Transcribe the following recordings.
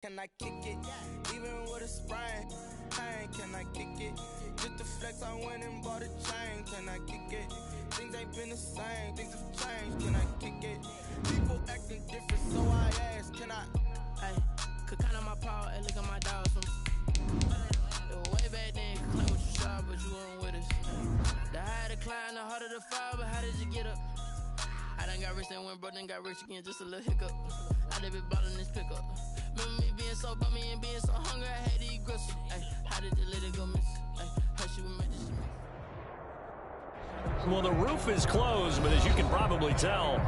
Can I kick it? Even with a sprain, pain, can I kick it? Just the flex, I went and bought a chain. Can I kick it? Things ain't been the same, things have changed. Can I kick it? People acting different, so I ask, can I? Hey, could count on my power and look at my dogs from way back then, could claim what you saw, but you weren't with us. The higher the climb, the harder the fall, but how did you get up? I done got rich and went broke, then got rich again, just a little hiccup. I done been ballin' this pickup. Remember me being so bummy and being so hungry, I had to eat gristle. Ay, how did you let it go miss? Ay, how she was made this. Well, the roof is closed, but as you can probably tell,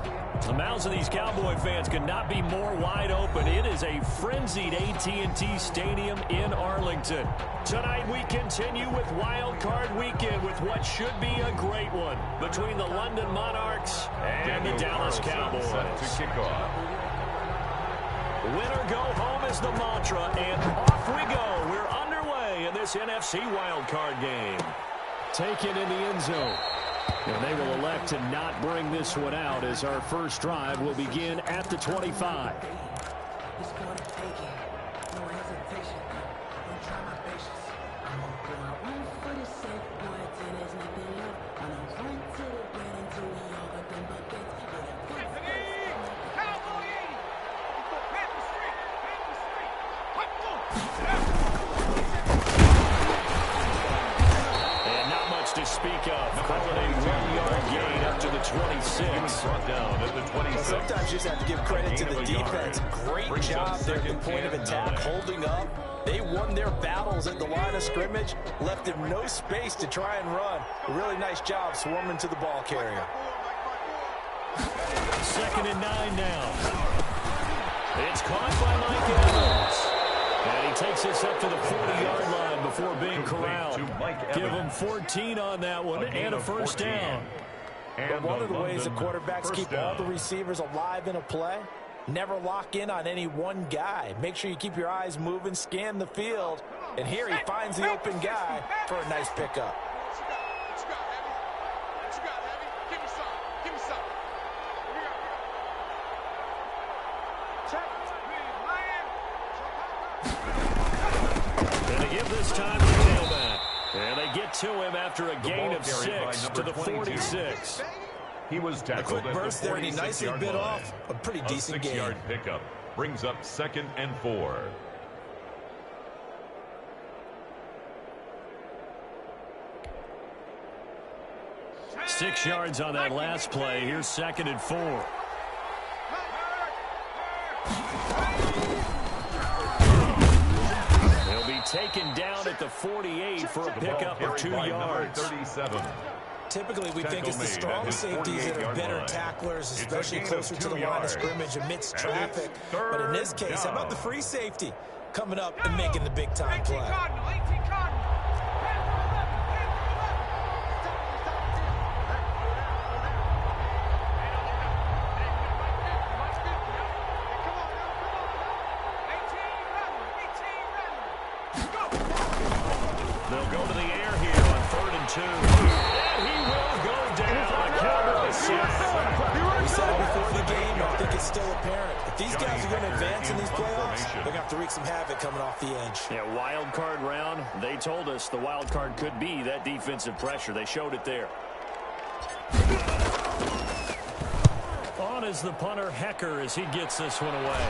the mouths of these Cowboy fans could not be more wide open. It is a frenzied AT&T Stadium in Arlington. Tonight we continue with Wild Card Weekend with what should be a great one between the London Monarchs and the Dallas Cowboys. To kick off. Winner go home is the mantra, and off we go. We're underway in this NFC Wild Card game. Taken in the end zone. And they will elect to not bring this one out as our first drive will begin at the 25. To speak of, calling a 1-yard gain up to the 26. Down at the 26. Sometimes you just have to give credit to the defense. Great job there at the point of attack, holding up. They won their battles at the line of scrimmage, left them no space to try and run. A really nice job swarming to the ball carrier. 2nd and 9 now. It's caught by Mike Evans. And he takes this up to the 40-yard line before being corralled. Give him 14 on that one and a first down. But one of the ways the quarterbacks keep all the receivers alive in a play, never lock in on any one guy. Make sure you keep your eyes moving, scan the field. And here he finds the open guy for a nice pickup. This time to tailback. And they get to him after a gain of 6 to the 46. He was tackled a quick burst there, and he nicely bit off a pretty decent gain. 6-yard pickup brings up 2nd and 4. Six yards on that last play. Here's 2nd and 4. Taken down at the 48 for a pickup of 2 yards. 37. Typically, we think it's the strong safeties that are better tacklers, especially closer to the line of scrimmage amidst traffic. But in this case, how about the free safety coming up and making the big-time play? They'll go to the air here on 3rd and 2. And he will go down. The Cowboys We said it before the game, I think it's still apparent. If these guys are going to advance in these playoffs, they're going to have to wreak some havoc coming off the edge. Yeah, wild card round. They told us the wild card could be that defensive pressure. They showed it there. On is the punter, Hecker, as he gets this one away.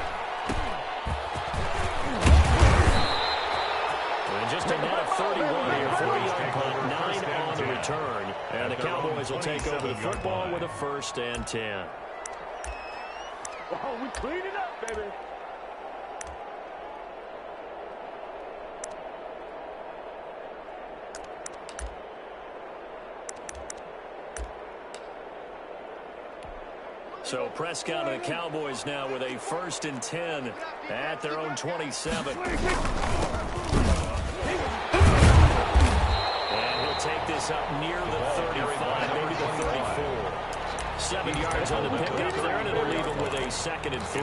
Just a net of 31 here, 40-yard punt, 9 on the return. And the Cowboys will take over the football with a 1st and 10. Oh, we cleaned it up, baby. So Prescott and the Cowboys now with a 1st and 10 at their own 27. Take this up near the 35, maybe the 34. 7 yards on the pickup there, and it'll leave him with a 2nd and 3.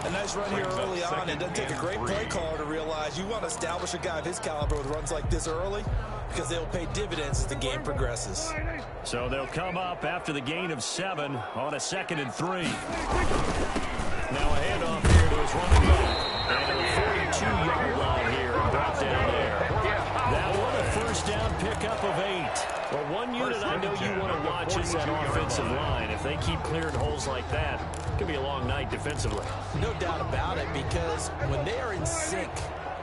A nice run here early on. It doesn't take a great play caller to realize you want to establish a guy of his caliber with runs like this early because they'll pay dividends as the game progresses. So they'll come up after the gain of 7 on a 2nd and 3. Now a handoff here to his running back. And is that offensive line. If they keep clearing holes like that, it could be a long night defensively. No doubt about it, because when they are in sync,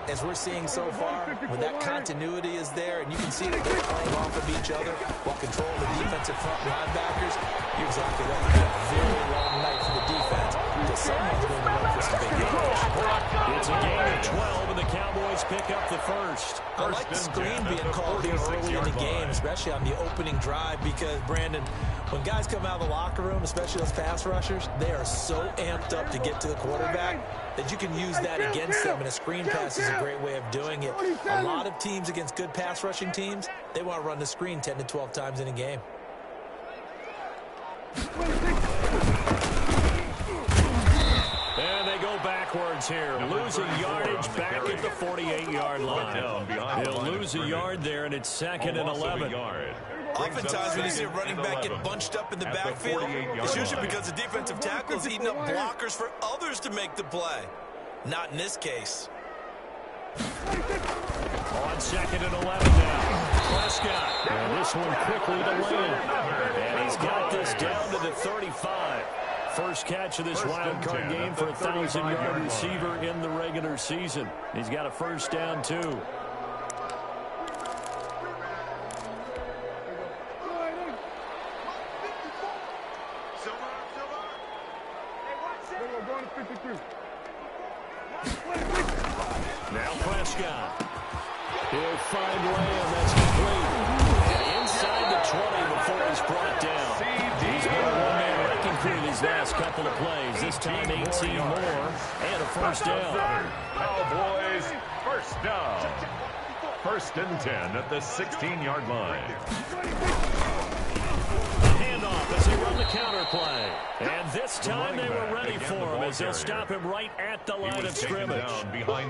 as we're seeing so far, when that continuity is there and you can see that they're playing off of each other while controlling the defensive front linebackers, you're exactly right. It's a very long night for the defense because someone's going to run for some big yards. It's a gain of 12, and the Cowboys pick up the first. I like the screen being called here early in the game, especially on the opening drive, because, Brandon, when guys come out of the locker room, especially those pass rushers, they are so amped up to get to the quarterback that you can use that against them, and a screen pass is a great way of doing it. A lot of teams against good pass rushing teams, they want to run the screen 10 to 12 times in a game. And they go backwards here, losing yardage back at the 48-yard line. They'll lose a yard there, and it's 2nd and 11. Oftentimes when you see a running back get bunched up in the backfield, it's usually because the defensive tackle is eating up blockers for others to make the play. Not in this case. On 2nd and 11 now. Prescott. And this one quickly to land. And he's got this down to the 35. First catch of this wild card game for a 1,000-yard receiver in the regular season. He's got a first down, too. Now Prescott. He'll find Lamb. That's complete. And inside the 20 before he's brought down. He's been a one-man wrecking crew these last couple of plays. This time 18 more and a first down. Cowboys first down. 1st and 10 at the 16-yard line. Handoff as they run the counter play. And this time they were ready for him as they'll stop him right at the line of scrimmage.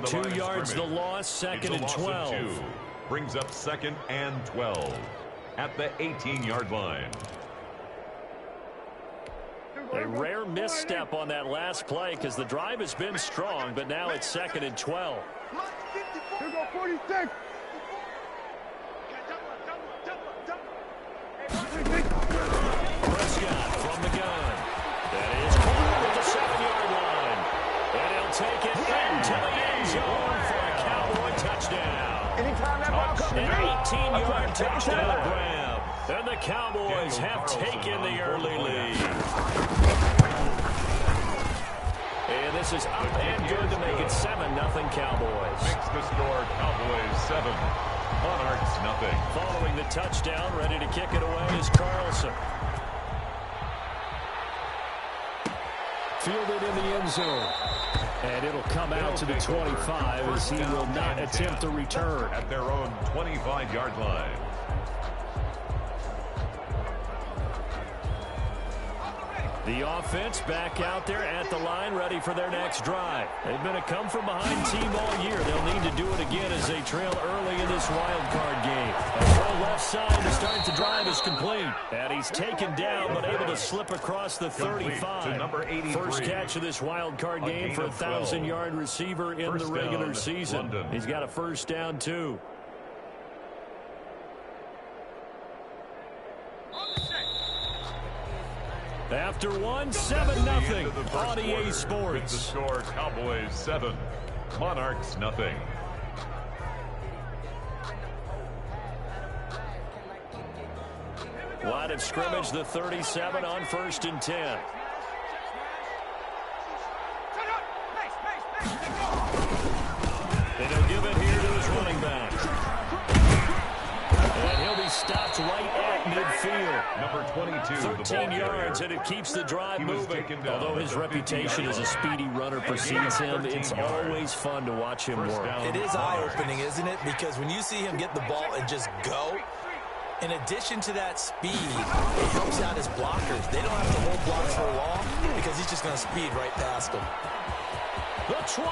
2 yards the loss, 2nd and 12. Brings up 2nd and 12 at the 18-yard line. A rare misstep on that last play because the drive has been strong, but now it's 2nd and 12. Here go 46. Prescott from the gun. That is caught at the 7-yard line. And he'll take it into the end zone for a Cowboy touchdown. Anytime that ball comes An 18-yard touchdown grab. And the Cowboys have taken the early lead. And this is up and good to make it 7-0 Cowboys. Makes the score Cowboys 7. Monarchs nothing. Following the touchdown, ready to kick it away is Carlson. Fielded in the end zone. And it'll come out to the 25 as he will not attempt to return. At their own 25-yard line. The offense back out there at the line, ready for their next drive. They've been a come-from-behind team all year. They'll need to do it again as they trail early in this wild card game. A throw left side to start the drive is complete. And he's taken down, but able to slip across the 35. First catch of this wild card game for a 1,000-yard receiver in the regular season. He's got a first down, too. After one, 7-0 on EA Sports. The score Cowboys 7, Monarchs nothing. Line of scrimmage, the 37 on 1st and 10. And he'll give it here to his running back. And he'll be stopped right at midfield. Number 22. 13 yards, and it keeps the drive moving. Although his reputation as a speedy runner precedes him, it's always fun to watch him work. It is eye-opening, isn't it? Because when you see him get the ball and just go, in addition to that speed, it helps out his blockers. They don't have to hold blocks for long because he's just going to speed right past them. The 20.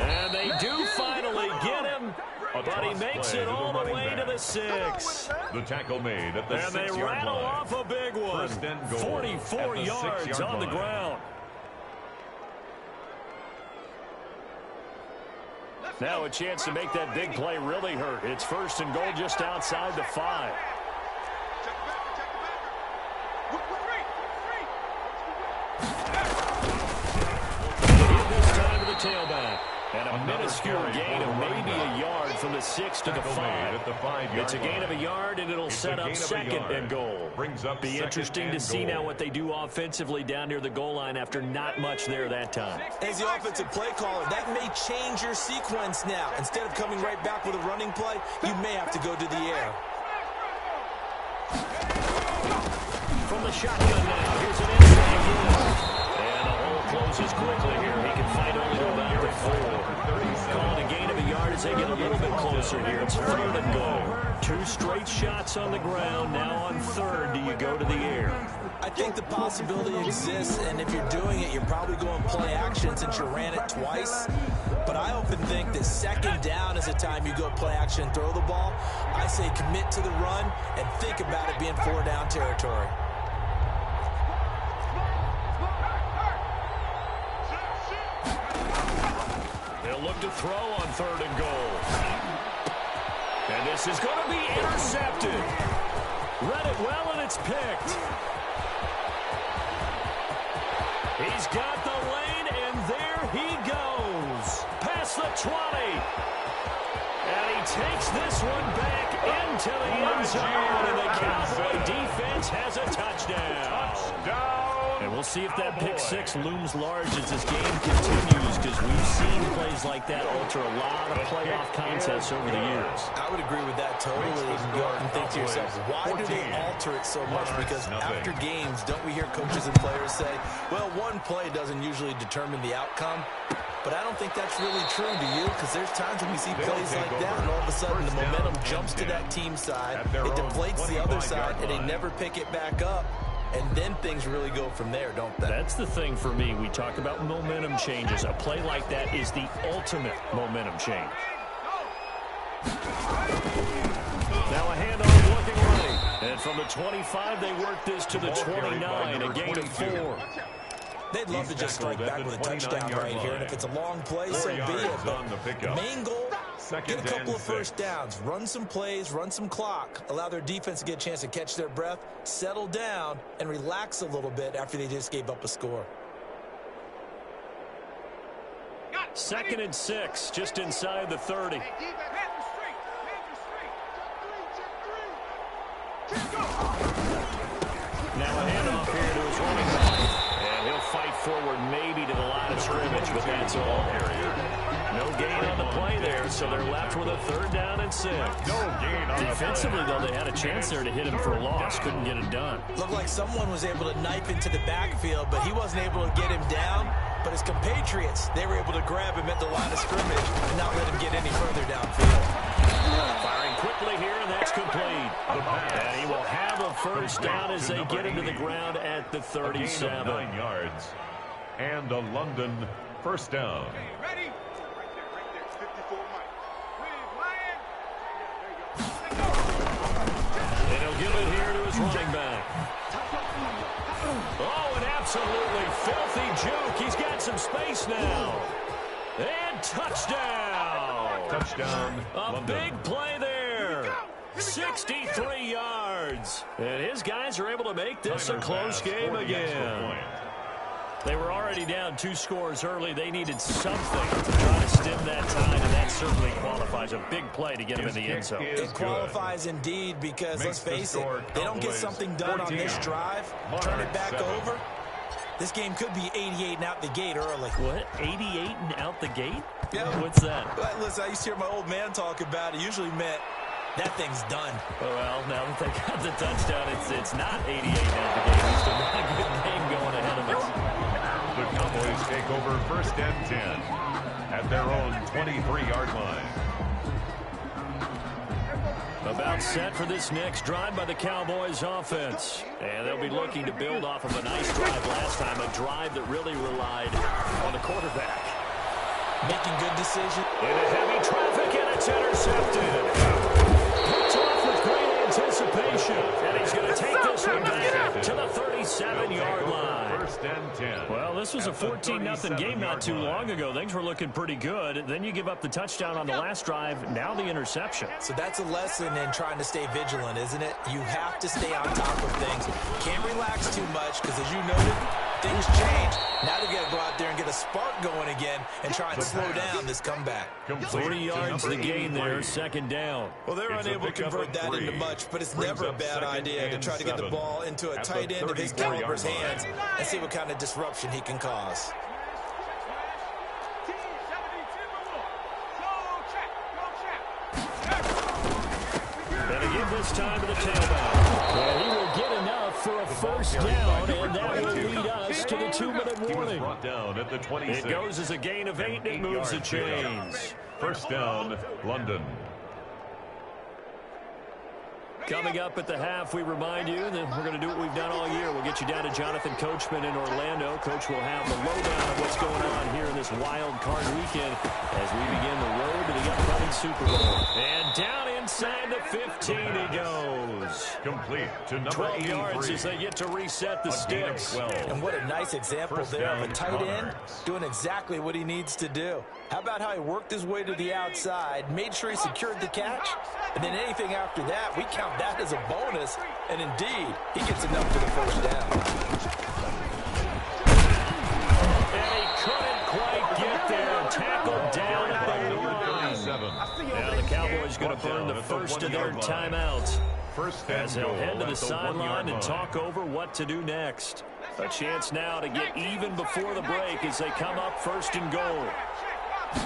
And they do finally get him. But he makes it all the way to the 6. The tackle made at the 6-yard line. And they rattle off a big one. 44 yards yards on the ground. Now a chance to make that big play really hurt. It's 1st and goal just outside the 5. And a minuscule gain of maybe a yard from the 6 to the 5. It's a gain of a yard, and it'll set up second and goal. Be interesting to see now what they do offensively down near the goal line after not much there that time. As the offensive play caller, that may change your sequence now. Instead of coming right back with a running play, you may have to go to the air. From the shotgun now, here's an inside hit. And the hole closes quickly here. He can fight only to about the 4. Calling a gain of a yard as they get a little bit closer here. It's 3rd and goal. 2 straight shots on the ground. Now on 3rd, do you go to the air? I think the possibility exists, and if you're doing it, you're probably going play action since you ran it twice. But I often think that 2nd down is the time you go play action and throw the ball. I say commit to the run and think about it being 4-down territory. They'll look to throw on 3rd and goal. And this is going to be intercepted. Read it well, and it's picked. He's got the lane, and there he goes. Past the 20. And he takes this one back into the end zone, and the Cowboy defense has a touchdown. And we'll see if that pick 6 looms large as this game continues, because we've seen plays like that alter a lot of playoff contests over the years. I would agree with that totally. You can go and think to yourself, why do they alter it so much? Because after games, don't we hear coaches and players say, well, one play doesn't usually determine the outcome? But I don't think that's really true, do you? Because there's times when we see plays like that, and all of a sudden the momentum jumps to that team side, it deflates the other side, and they never pick it back up. And then things really go from there, don't they? That's the thing for me. We talk about momentum changes. A play like that is the ultimate momentum change. Now a handoff looking right. And from the 25, they work this to the 29, a gain of 4. They'd love to just strike back with a touchdown right here. And if it's a long play, so be it. But main goal, get a couple of first downs. Run some plays, run some clock. Allow their defense to get a chance to catch their breath, settle down, and relax a little bit after they just gave up a score. 2nd and 6, just inside the 30. Now a handoff here to his running back. And he'll fight forward maybe to the line of scrimmage, but that's all. No gain on the play there, so they're left with a 3rd down and 6. Defensively, though, they had a chance there to hit him for a loss. Couldn't get it done. Looked like someone was able to knife into the backfield, but he wasn't able to get him down. But his compatriots, they were able to grab him at the line of scrimmage and not let him get any further downfield. Firing quickly here, and that's complete. And he will have a first down as they get him to the ground at the 37. 9 yards. And a London first down. Ready? And he'll give it here to his running back. Oh, an absolutely filthy juke. He's got some space now. And touchdown. Touchdown. A big play there. 63 yards. And his guys are able to make this a close game again. They were already down 2 scores early. They needed something to try to stem that tide, and that certainly qualifies. A big play to get them in the end zone. It qualifies indeed because, let's face it, they don't get something done on this drive, turn it back over. This game could be 88 and out the gate early. What? 88 and out the gate? Yeah. What's that? Well, listen, I used to hear my old man talk about it. Usually meant that thing's done. Well, now that they got the touchdown, it's not 88 out the gate. We've still got a good game going ahead of us. The Cowboys take over 1st and 10 at their own 23-yard line. About set for this next drive by the Cowboys offense. And they'll be looking to build off of a nice drive last time, a drive that really relied on the quarterback. Making good decisions. Into heavy traffic, and it's intercepted. Picked off with great anticipation. And he's going to take this one back to the 37-yard line. 1st and 10. Well, this was a 14-0 game not too long ago. Things were looking pretty good. Then you give up the touchdown on the last drive. Now the interception. So that's a lesson in trying to stay vigilant, isn't it? You have to stay on top of things. Can't relax too much because, as you noted, things change. Now they've got to go out there and get a spark going again and try and slow down this comeback. 40 yards the gain there, second down. Well, they're unable to convert that into much, but it's never a bad idea to try to get the ball into a tight end of his caliber's hands and see what kind of disruption he can cause. And again this time to the tailback. And he will get enough for a first down, and that will lead us to the 2-minute warning. Brought down at the 26. It goes as a gain of 8, and it moves the chains. First down, London. Coming up at the half, we remind you that we're going to do what we've done all year. We'll get you down to Jonathan Coachman in Orlando. Coach will have the lowdown of what's going on here in this wild card weekend as we begin the road to the upcoming Super Bowl. And down inside the 15 he goes. Complete to number 12 83. yards as they get to reset the sticks. And what a nice example First there of a down, tight end Monarchs. doing exactly what he needs to do. How about how he worked his way to the outside, made sure he secured the catch, and then anything after that, we count that as a bonus, and indeed, he gets enough for the first down. And he couldn't quite get there. Tackled down at the line. Now the Cowboys going to burn the first of their timeouts as they'll head to the sideline and talk over what to do next. A chance now to get even before the break as they come up first and goal. They'll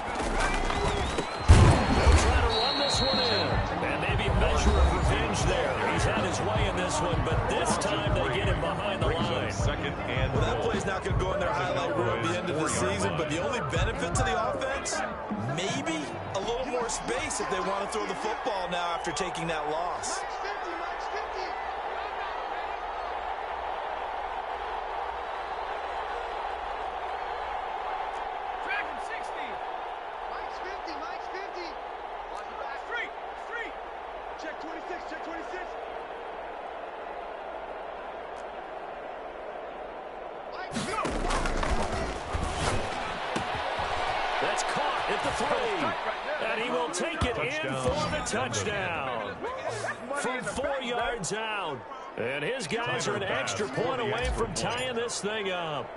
try to run this one in. And maybe a measure of revenge there. He's had his way in this one, but this time they get him behind the line. Second and Well, that play's not going to go in their highlight reel at the end of the season, but the only benefit to the offense, maybe a little more space if they want to throw the football now after taking that loss. That's caught at the 3. And he will take it in for the touchdown. From 4 yards out. And his guys are an extra point away from tying this thing up.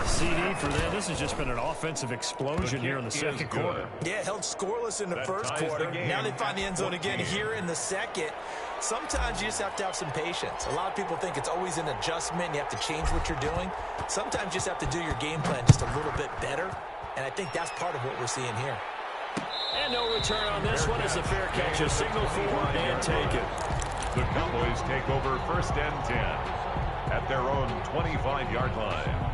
CD for them. This has just been an offensive explosion here in the second quarter. Yeah, held scoreless in the first quarter. Now they find the end zone again here in the second. Sometimes you just have to have some patience. A lot of people think it's always an adjustment. You have to change what you're doing. Sometimes you just have to do your game plan just a little bit better. And I think that's part of what we're seeing here. And no return on this one as the fair catch is signaled for and taken. The Cowboys take over first and 10 at their own 25-yard line.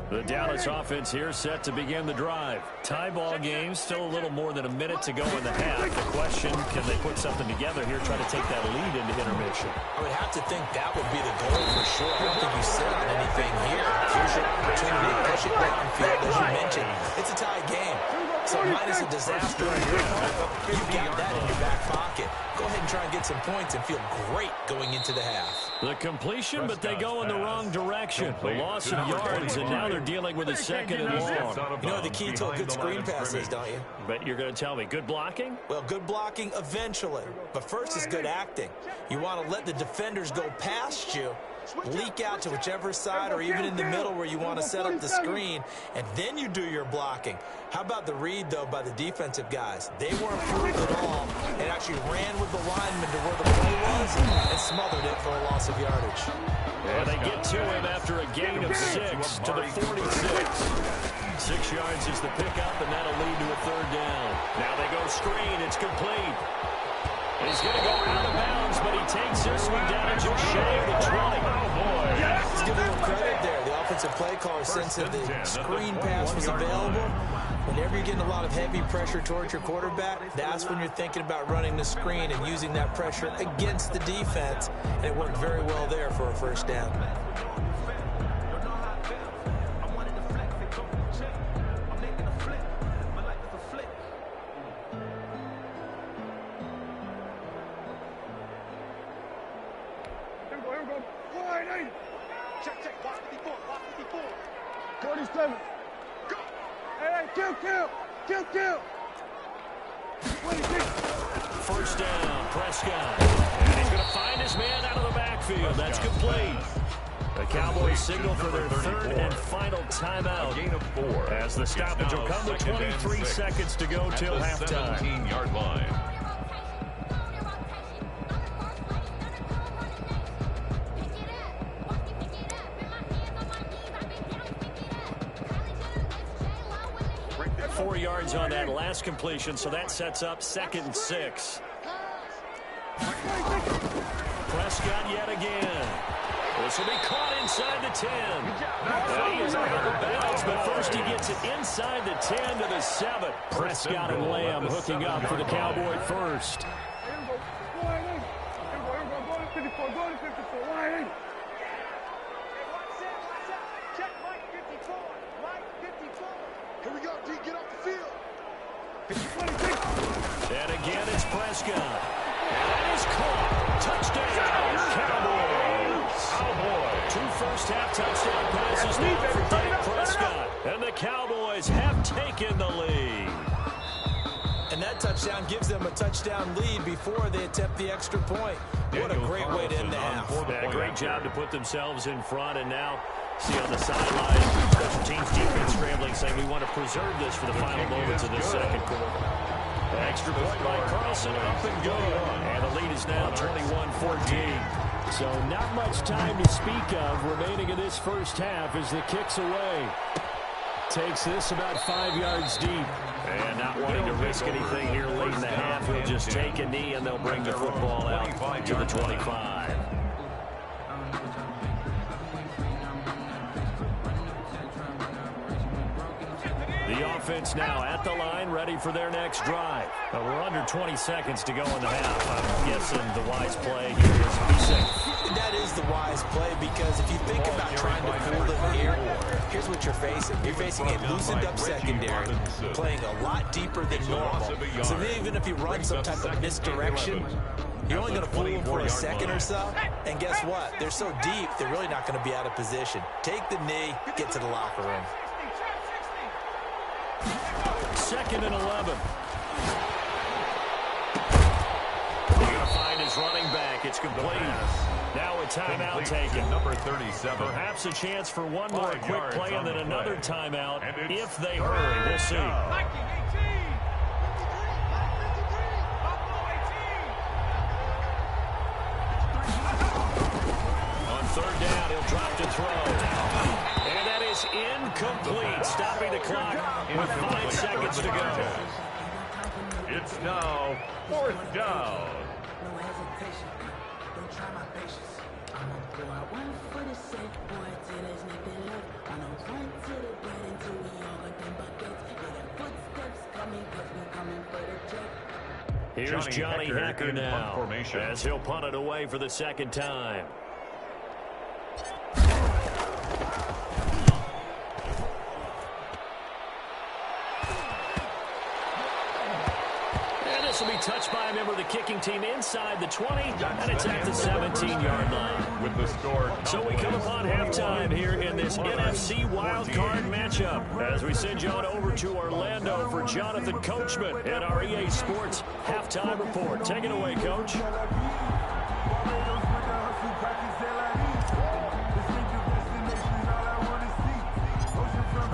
The Dallas offense here set to begin the drive. Tie ball game, still a little more than a minute to go in the half. The question, can they put something together here, try to take that lead into intermission? I would have to think that would be the goal for sure. I don't think you sit on anything here. Here's your opportunity to push it downfield, as you mentioned. It's a tie game. So minus a disaster on your part, you've got that in your back pocket. Go ahead and try and get some points and feel great going into the half. The completion, but they go in the wrong direction. The loss of yards, and now they're dealing with a second and long. You know the key to a good screen pass is, don't you? But you're going to tell me, good blocking? Well, good blocking eventually. But first is good acting. You want to let the defenders go past you, leak out to whichever side or even in the middle where you want to set up the screen, and then you do your blocking. How about the read, though, by the defensive guys? They weren't fooled at all and actually ran with the lineman to where the play was and smothered it for a loss of yardage. And they get to him after a gain of 6 to the 46. 6 yards is the pickup, and that'll lead to a third down. Now they go screen. It's complete. He's going to go out of bounds, but he takes this one down just shy of the 20. Let's give a little credit there. The offensive play caller sensed that the screen pass was available. Whenever you're getting a lot of heavy pressure towards your quarterback, that's when you're thinking about running the screen and using that pressure against the defense. And it worked very well there for a first down. 47. Hey, kill. 26. First down, Prescott. And he's going to find his man out of the backfield. That's complete. The Cowboys signal for their third and final timeout. Gain of 4. As the stoppage will come with 23 seconds to go till halftime. 17-yard line. Four yards on that last completion, so that sets up 2nd and 6. Prescott yet again. This will be caught inside the 10. He is out of bounds, but first he gets it inside the 10 to the 7. Prescott and Lamb hooking up for the Cowboy first. Here we go. Go to 54. Line 80. Here we go, D. Get off the field. 26. And again, it's Prescott. And that is caught. Touchdown, Cowboys. 2 first-half touchdown passes now for Dak Prescott. And the Cowboys have taken the lead. And that touchdown gives them a touchdown lead before they attempt the extra point. What a great way to end the half. Yeah, great job to put themselves in front, and now see on the sideline, special teams defense scrambling, saying we want to preserve this for the final moments of this second quarter. The extra point by Carlson, up and good. And the lead is now 21-14. So not much time to speak of remaining in this first half as the kick's away. Takes this about 5 yards deep. And not wanting to risk anything here late in the half, he'll just take a knee and they'll bring the football out to the 25. The offense now at the line, ready for their next drive. But we're under 20 seconds to go in the half. I'm guessing the wise play here is be safe. That is the wise play, because if you think about trying to fool them here, here's what you're facing. You're facing a loosened-up secondary, playing a lot deeper than normal. So even if you run some type of misdirection, you're only going to fool them for a second or so. And guess what? They're so deep, they're really not going to be out of position. Take the knee, get to the locker room. 2nd and 11. He's going to find his running back. It's complete. Now a timeout taken. Number 37. Perhaps a chance for one more quick play and then another timeout if they hurry. We'll see. On 3rd down, he'll drop to throw. And that is incomplete, stopping the clock with 5 seconds to go. It's now 4th down. Here's Johnny Hecker now, as he'll punt it away for the 2nd time. This will be touched by a member of the kicking team inside the 20, and it's at the 17-yard line. With the score. So we come upon halftime here in this NFC wildcard matchup as we send you on over to Orlando for Jonathan Coachman at our EA Sports halftime report. Take it away, Coach.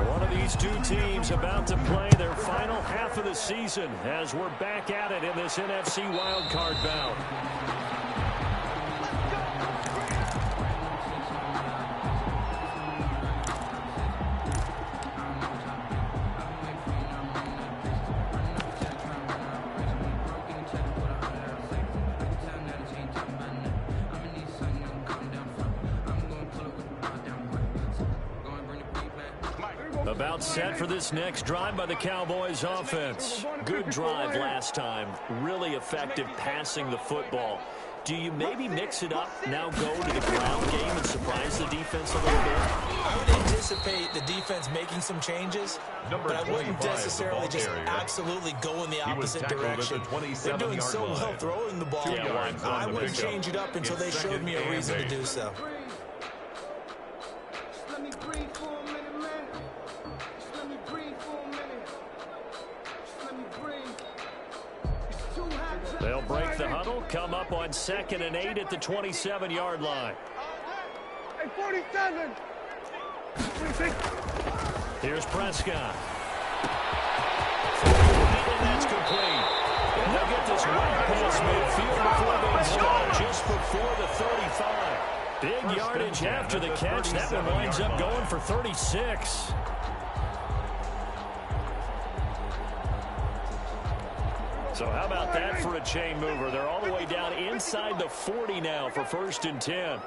One of these two teams about to play their final half of the season as we're back at it in this NFC wildcard bout. About set for this next drive by the Cowboys offense. Good drive last time. Really effective passing the football. Do you maybe mix it up, now go to the ground game and surprise the defense a little bit? I would anticipate the defense making some changes, but I wouldn't necessarily just absolutely go in the opposite direction. They're doing so well throwing the ball. I wouldn't change it up until they showed me a reason to do so. They'll break the huddle, come up on 2nd and 8 at the 27-yard line. Hey, 47. Here's Prescott. And that's complete. And they'll get this right past midfield before they stop, just before the 35. Big yardage after the catch. That one winds up going for 36. So how about that for a chain mover? They're all the way down inside the 40 now for 1st and 10.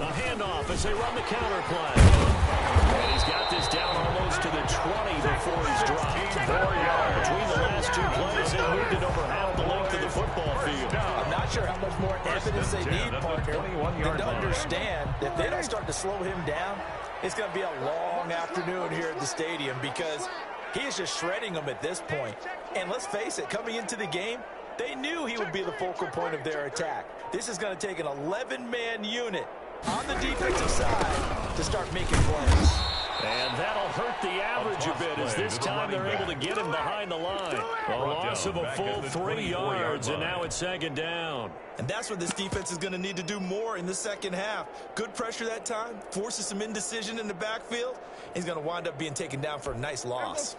A handoff as they run the counter play. And he's got this down almost to the 20 before he's dropped. 4 yards. Between the last 2 plays, they moved it over half the length of the football field. I'm not sure how much more evidence they need, partner, than to understand that if they don't start to slow him down, it's going to be a long afternoon here at the stadium because he is just shredding them at this point. And let's face it, coming into the game, they knew he would be the focal point of their attack. This is going to take an 11-man unit on the defensive side to start making plays. And that'll hurt the average a bit as this time they're able to get him behind the line. A loss of a full 3 yards, and now it's 2nd down. And that's what this defense is going to need to do more in the second half. Good pressure that time, forces some indecision in the backfield. He's going to wind up being taken down for a nice loss.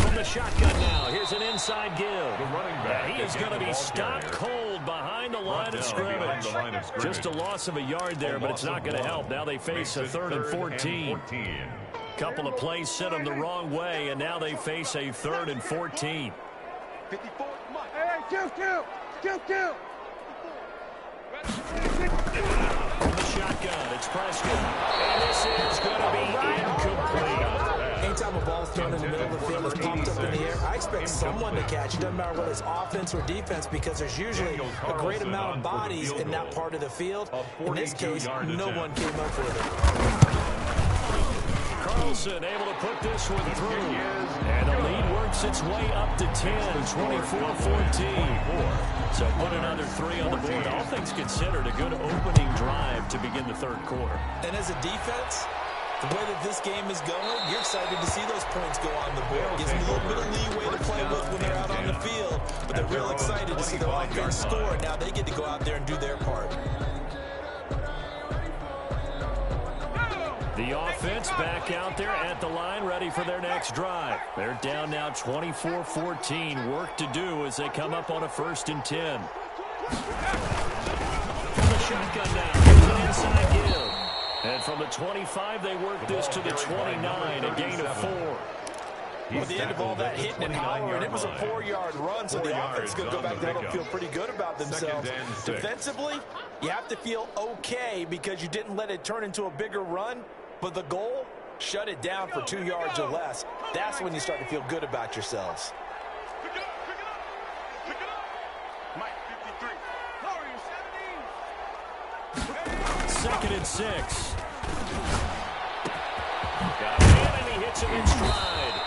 From the shotgun now, here's an inside give. He is going to be stopped cold behind the line of scrimmage. Just a loss of a yard there, but it's not going to help. Now they face a 3rd and 14. Couple of plays sent them the wrong way, and now they face a 3rd and 14. 54. Hey, kill. From the shotgun, it's Prescott. And this is going to be incomplete. Anytime a ball's thrown in the middle of the field, it's popped up in the air, I expect someone to catch it. Doesn't matter whether it's offense or defense because there's usually a great amount of bodies in that part of the field. In this case, no one came up with it. Carlson able to put this one through. And the lead works its way up to 10, 24-14. So put another 3 on the board. All things considered, a good opening drive to begin the 3rd quarter. And as a defense, the way that this game is going, you're excited to see those points go on the board. Gives them a little bit of leeway to play with when they're out on the field. But they're real excited to see their offense score. Now they get to go out there and do their part. The offense back out there at the line, ready for their next drive. They're down now 24-14. Work to do as they come up on a 1st and 10. From the shotgun now, here's an inside give. And from the 25, they work this to the 29, a gain of 4. At the end of all that hitting and hollering, it was a 4-yard run, so the offense is going to go back there and feel pretty good about themselves. Defensively, you have to feel okay because you didn't let it turn into a bigger run, but the goal, shut it down for 2 yards or less. That's when you start to feel good about yourselves. Pick it up. Mike, 53. 2nd and 6. Got him, and he hits him in stride.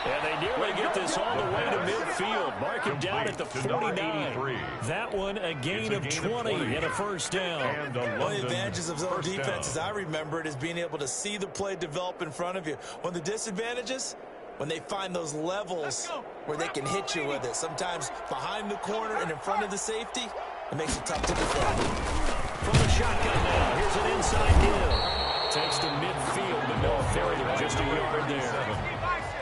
And they nearly get this all the way to midfield. Mark him down at the 49. That one a gain of 20 and a 1st down. One of the advantages of zone defense, as I remember it, is being able to see the play develop in front of you. One of the disadvantages, when they find those levels where they can hit you with it. Sometimes behind the corner and in front of the safety, it makes it tough to defend. From the shotgun now, here's an inside give. Takes to midfield, but no further, just a yard there.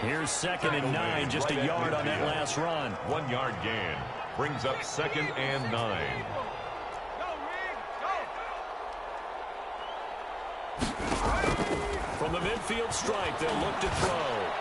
Here's 2nd and 9, just a yard on that last run. 1 yard gain brings up 2nd and 9. From the midfield strike, they'll look to throw.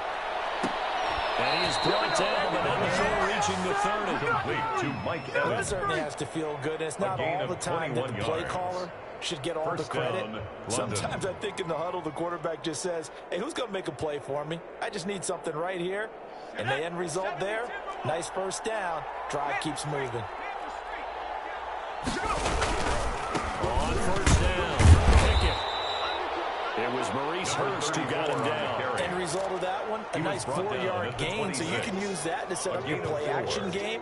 And he's brought down, but now the throw reaching the 30. Complete to Mike That Evans. certainly has to feel good. It's not all the time that the play caller should get all the credit. Sometimes I think in the huddle, the quarterback just says, hey, who's going to make a play for me? I just need something right here. And the end result there, nice 1st down. Drive keeps moving. On 1st down, Pickett. It was was Maurice Hurst who got him down. End result of that one, a nice 4-yard gain, so you can use that to set up your play-action game,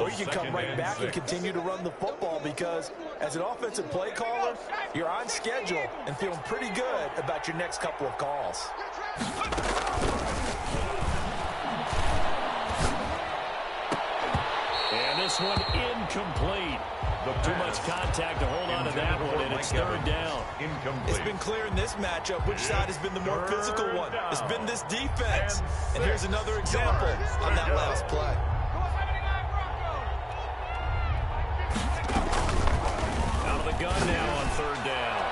or you can come right back and continue to run the football because as an offensive play caller, you're on schedule and feeling pretty good about your next couple of calls. And this one incomplete. Too much contact to hold on to that one, and it's third down. It's been clear in this matchup which side has been the more physical one. It's been this defense. And here's another example on that last play. Out of the gun now on third down.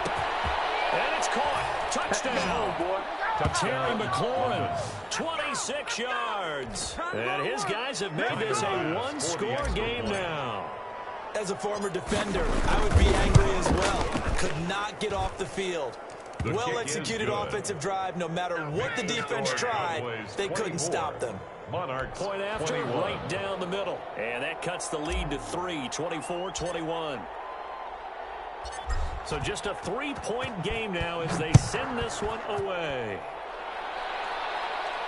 And it's caught. Touchdown. Terry McLaurin, 26 yards. And his guys have made this a one-score game now. As a former defender, I would be angry as well. Could not get off the field. Well-executed offensive drive. No matter what the defense tried, they couldn't stop them. Monarchs Point after, 21. right down the middle. And that cuts the lead to 3, 24-21. So just a 3-point game now as they send this one away.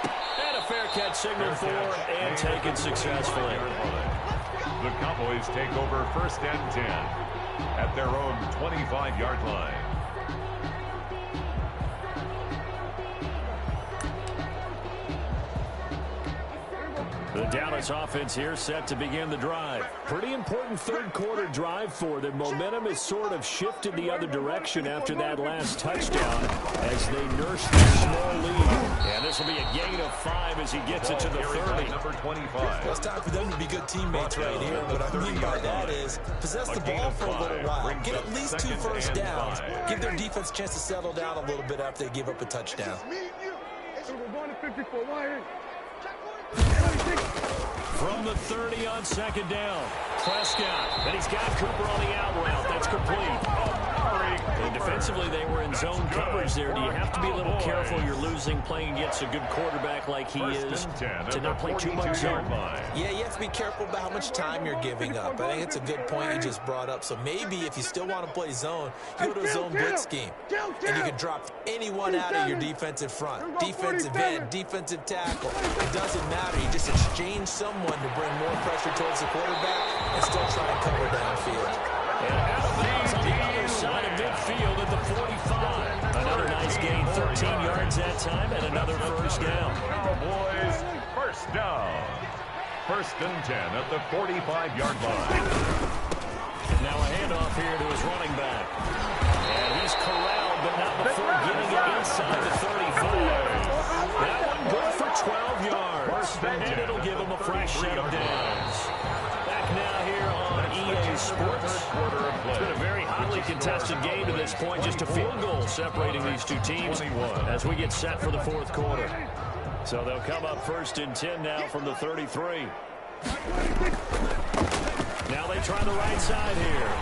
And a fair catch signaled for and taken successfully. The Cowboys take over 1st and 10 at their own 25-yard line. The Dallas offense here set to begin the drive. Pretty important third-quarter drive for them. Momentum has sort of shifted the other direction after that last touchdown as they nurse the small lead. And this will be a gain of 5 as he gets it to the 30. Number 25. Well, it's time for them to be good teammates right here. What I mean by that is possess the ball for a little while. Get at least 2 first downs. Give their defense a chance to settle down a little bit after they give up a touchdown. From the 30 on 2nd down. Prescott. And he's got Cooper on the out route. That's complete. And defensively, they were in zone coverage there. Do you have to be a little careful? You're losing playing against a good quarterback like he is to not play too much zone. Yeah, you have to be careful about how much time you're giving up. I think it's a good point you just brought up. So maybe if you still want to play zone, you go to a zone blitz scheme. And you can drop anyone out of your defensive front. Defensive end, defensive tackle. It doesn't matter. You just exchange someone to bring more pressure towards the quarterback and still try and cover downfield. And out of bounds on the other side of midfield at the 45. Another nice gain, 13 yards that time, and another first down. Cowboys, first down. 1st and 10 at the 45-yard line. Now a handoff here to his running back. And he's corralled, but not before getting it inside the 35. That one good for 12 yards. And it'll give him a fresh set of downs. Back now here on EA Sports. It's been a very hotly contested game to this point. Just a field goal separating these two teams as we get set for the 4th quarter. So they'll come up 1st and 10 now from the 33. Now they try the right side here.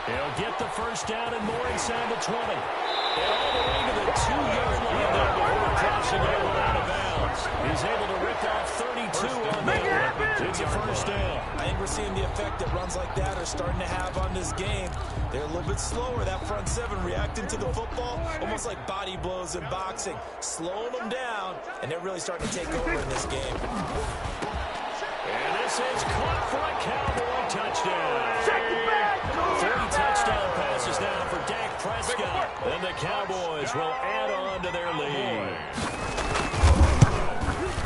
He'll get the first down and more inside the 20. And all the way to the 2-yard line there before crossing over out of bounds. He's able to rip off 32 on that one. It's a first down. I think we're seeing the effect that runs like that are starting to have on this game. They're a little bit slower. That front 7 reacting to the football, almost like body blows in boxing. Slowing them down, and they're really starting to take over in this game. And this is caught for a Cowboy touchdown. 30 touchdown passes now for Dak Prescott. And the Cowboys will add on to their lead.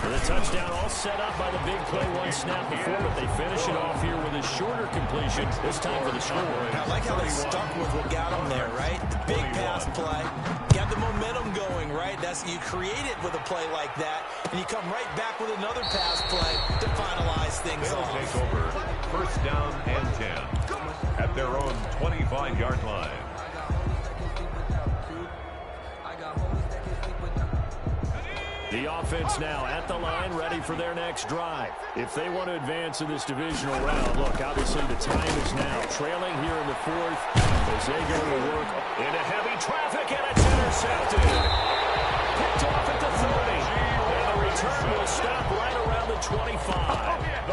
And the touchdown all set up by the big play one snap before, but they finish it off here with a shorter completion, this time for the score. I like how they stuck with what got them there, right? The big pass play. Got the momentum going, right? You create it with a play like that, and you come right back with another pass play to finalize things off. They'll take over 1st down and 10 at their own 25-yard line. The offense now at the line, ready for their next drive. If they want to advance in this divisional round, look, obviously the time is now. Trailing here in the 4th as they go to work into heavy traffic, and it's intercepted. Picked off at the 30. And the return will stop right around the 25.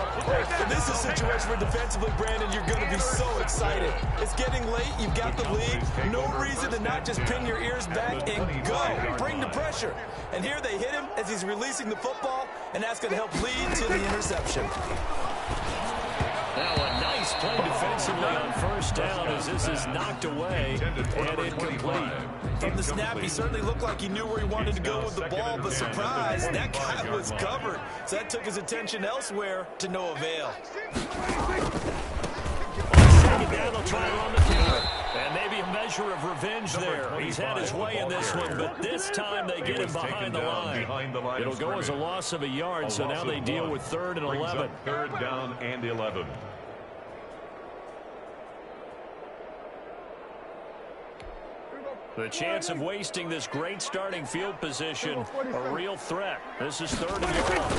This is a situation where defensively, Brandon, you're going to be so excited. It's getting late. You've got the lead. No reason to not just pin your ears back and go. Bring the pressure. And here they hit him as he's releasing the football, and that's going to help lead to the interception. Now a nice play defensively on first down as this is knocked away and incomplete. From the snap, he certainly looked like he knew where he wanted to go with the ball, but surprise, that guy was covered. So that took his attention elsewhere to no avail. Second down, they'll try to run the field. And maybe a measure of revenge there. He's had his way in this one, but this time they get him behind the line. It'll go as a loss of a yard, so now they deal with 3rd and 11. 3rd down and 11. The chance of wasting this great starting field position, a real threat. This is 3rd and long.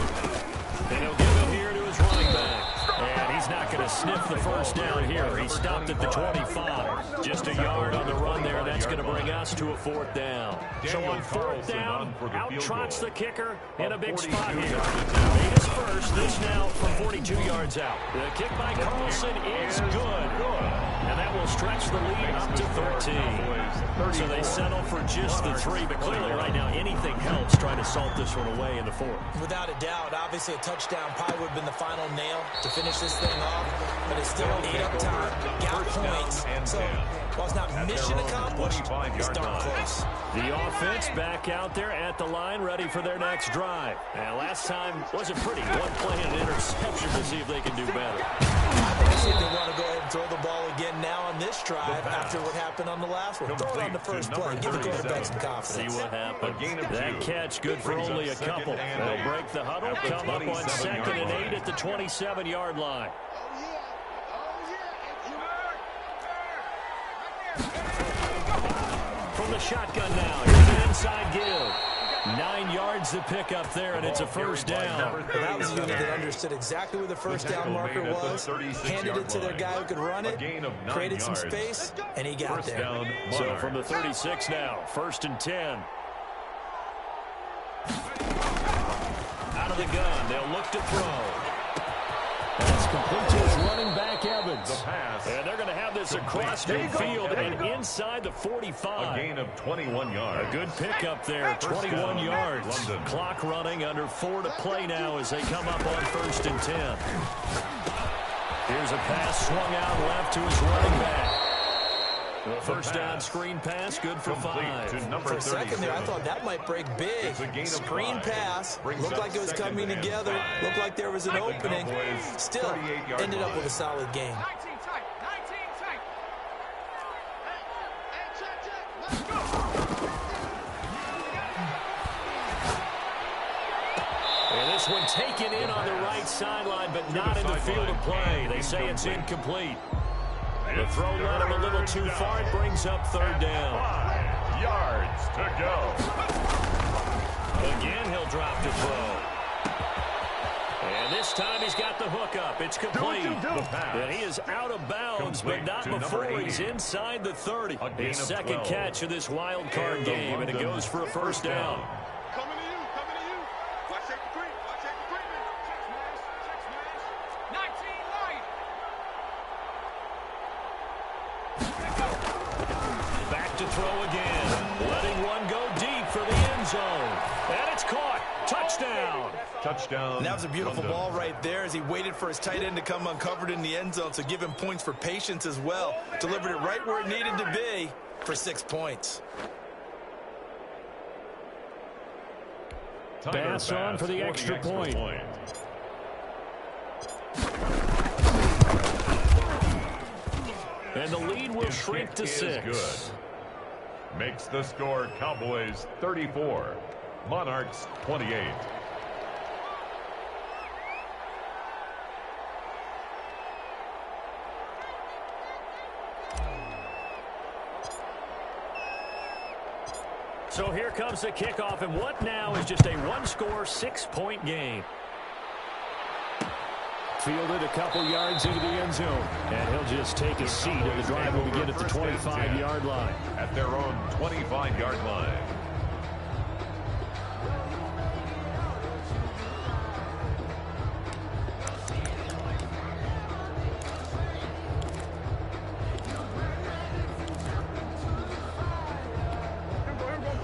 And he'll give it here to his running back. And he's not going to sniff the first down here. He stopped at the 25. Just a yard on the run there. That's going to bring us to a 4th down. So on 4th down, out trots the kicker in a big spot here. Made his first. This now from 42 yards out. The kick by Carlson is good. And that will stretch the lead up to 13. So they settle for just the 3. But clearly right now anything helps trying to salt this one away in the 4th. Without a doubt, obviously a touchdown probably would have been the final nail to finish this thing off, but it's still ate up time, got points, so while it's not mission accomplished, it's darn close. The offense back out there at the line, ready for their next drive. And last time wasn't pretty. One play and an interception to see if they can do better. I think they want to go ahead and throw the ball again now on this drive after what happened on the last one. Throw it on the first play. Give the quarterback some confidence. See what happens. That catch good for only a couple. They'll break the huddle, come up on 2nd and 8 at the 27-yard line. From the shotgun now, here's an inside give. 9 yards to pick up there, and it's a first down. That was a unit that understood exactly where the first down marker was, handed it to their guy who could run it, created some space, and he got there. So from the 36 now, 1st and 10. Out of the gun, they'll look to throw. That's complete to his running back, Evans. And they're going to have this across midfield and inside the 45. A gain of 21 yards. A good pickup there, 21 yards. London. Clock running, under 4 to play now as they come up on 1st and 10. Here's a pass swung out left to his running back. The first down screen pass, good for 5. For a second there, I thought that might break big. Screen pass, looked like it was coming together, looked like there was an opening. Still, ended up with a solid game. And this one taken in on the right sideline, but not in the field of play. They say it's incomplete. The throw led him a little too far. It brings up 3rd down. 5 yards to go. Again, he'll drop to throw. And this time he's got the hook up. It's complete. And he is out of bounds, but not before he's inside the 30. His second catch of this wild card game, and it goes for a first down. Coming to you, coming to you. Watch that green, watch that green. Check smash. 19 wide. Back to throw again. Letting one go deep for the end zone. And it's caught. Touchdown. Touchdown. And that was a beautiful ball right there as he waited for his tight end to come uncovered in the end zone, so give him points for patience as well. Delivered it right where it needed to be for 6 points. Pass on for the extra point. And the lead will shrink to 6. Good. Makes the score Cowboys 34, Monarchs 28. So here comes the kickoff, and what now is just a one-score, 6-point game. Fielded a couple yards into the end zone, and he'll just take a seat, and the drive will begin at the 25-yard line. At their own 25-yard line.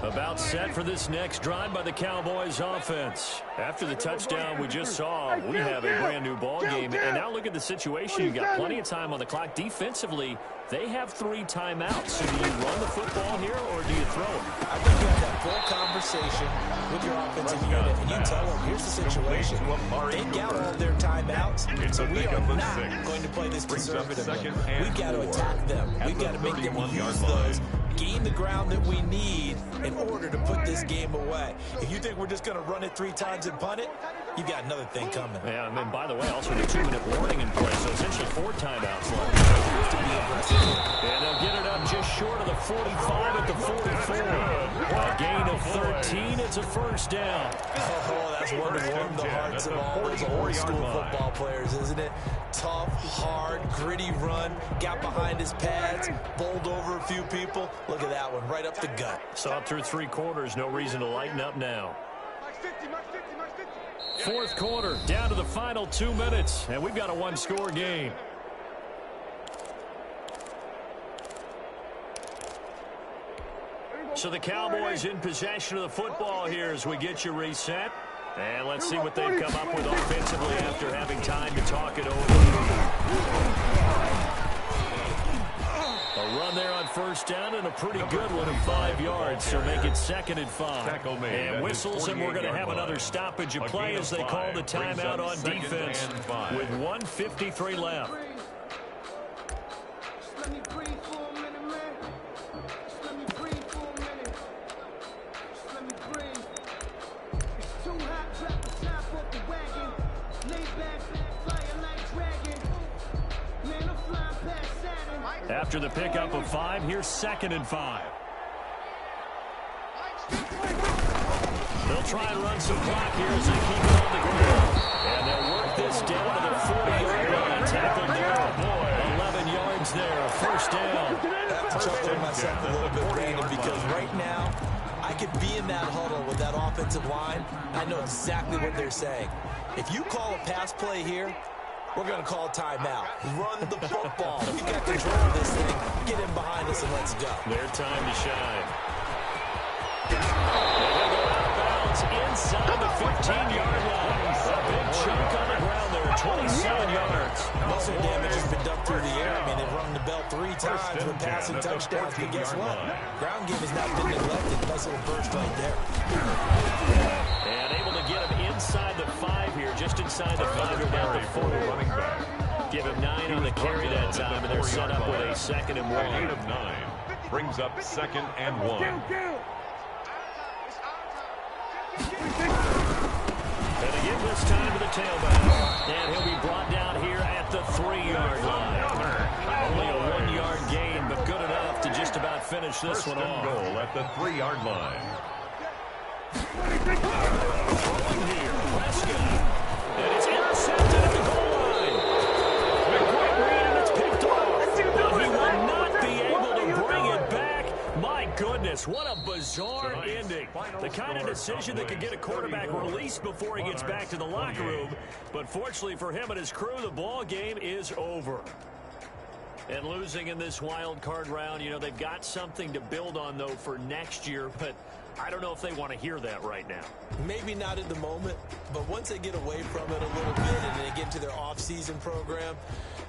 About set for this next drive by the Cowboys offense. After the touchdown we just saw, we have a brand new ball game. And now look at the situation. You've got plenty of time on the clock. Defensively, they have 3 timeouts. So do you run the football here or do you throw it? I think you have that full conversation with your offensive unit, and you tell them, here's the situation. They got all their timeouts, so we are not going to play this conservatively. We've got to attack them. We've got to make them use those, gain the ground that we need in order to put this game away. If you think we're just going to run it 3 times and punt it, you've got another thing coming. Yeah, and then, by the way, also the 2-minute warning in place, so essentially 4 timeouts left. To be aggressive. And they'll get it up just short of the 45 at the 44. A gain of 13, it's a first down. Oh, that's one to warm the hearts of all those old school football players, isn't it? Tough, hard, gritty run, got behind his pads, bowled over a few people. Look at that one, right up the gut. So up through 3 quarters, no reason to lighten up now. 4th quarter, down to the final 2 minutes, and we've got a 1-score game. So the Cowboys in possession of the football here as we get you reset. And let's see what they've come up with offensively after having time to talk it over. A run there on first down and a pretty good one of 5 yards. So make it 2nd and 5. And whistles, and we're going to have another stoppage of play as they call the timeout on defense with 1:53 left. After the pickup of 5, here's 2nd and 5. They'll try and run some clock here as they keep it on the ground. And they'll work this down to the 40-yard line. Tackled there. 11 yards there. First down. I have to chuckle myself a little bit, Brandon, because right now I could be in that huddle with that offensive line. I know exactly what they're saying. If you call a pass play here, we're going to call timeout. Run the football. We've got control of this thing. Get in behind us and let's go. Their time to shine. They'll go out of bounds inside the 15-yard line. A big chunk on the ground there, 27 yards. Muscle damage has been done through the air. I mean, they've rung the bell 3 times with passing touchdowns. But guess what? Ground game has not been neglected. Nice little burst right there. And able to get him inside the 5 here, just inside the 5 or down the 4. Running back. Give him 9 on the carry that time, and they're set up with a 2nd and 1. A gain of 9 brings up 2nd and 1. And again this time to the tailback. And he'll be brought down here at the 3-yard line. Only a 1-yard gain, but good enough to just about finish this one off. Goal at the 3-yard line. Throwing here, Prescott. And it's intercepted at the goal line. A quick read, and it's picked off. But he will not be able to bring it back. My goodness, what a bizarre ending. The kind of decision that could get a quarterback released before he gets back to the locker room. But fortunately for him and his crew, the ball game is over. And losing in this wild card round, you know, they've got something to build on, though, for next year. But I don't know if they want to hear that right now. Maybe not in the moment, but once they get away from it a little bit and they get into their off-season program,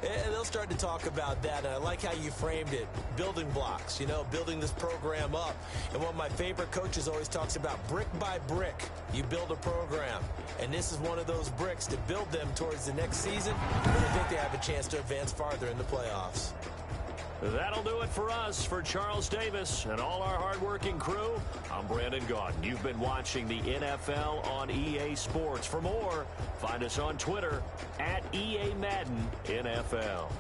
they'll start to talk about that. And I like how you framed it, building blocks, you know, building this program up. And one of my favorite coaches always talks about brick by brick, you build a program. And this is one of those bricks to build them towards the next season. And I think they have a chance to advance farther in the playoffs. That'll do it for us. For Charles Davis and all our hardworking crew, I'm Brandon Gaudin. You've been watching the NFL on EA Sports. For more, find us on Twitter at EA Madden NFL.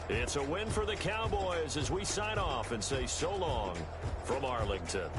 It's a win for the Cowboys as we sign off and say so long from Arlington.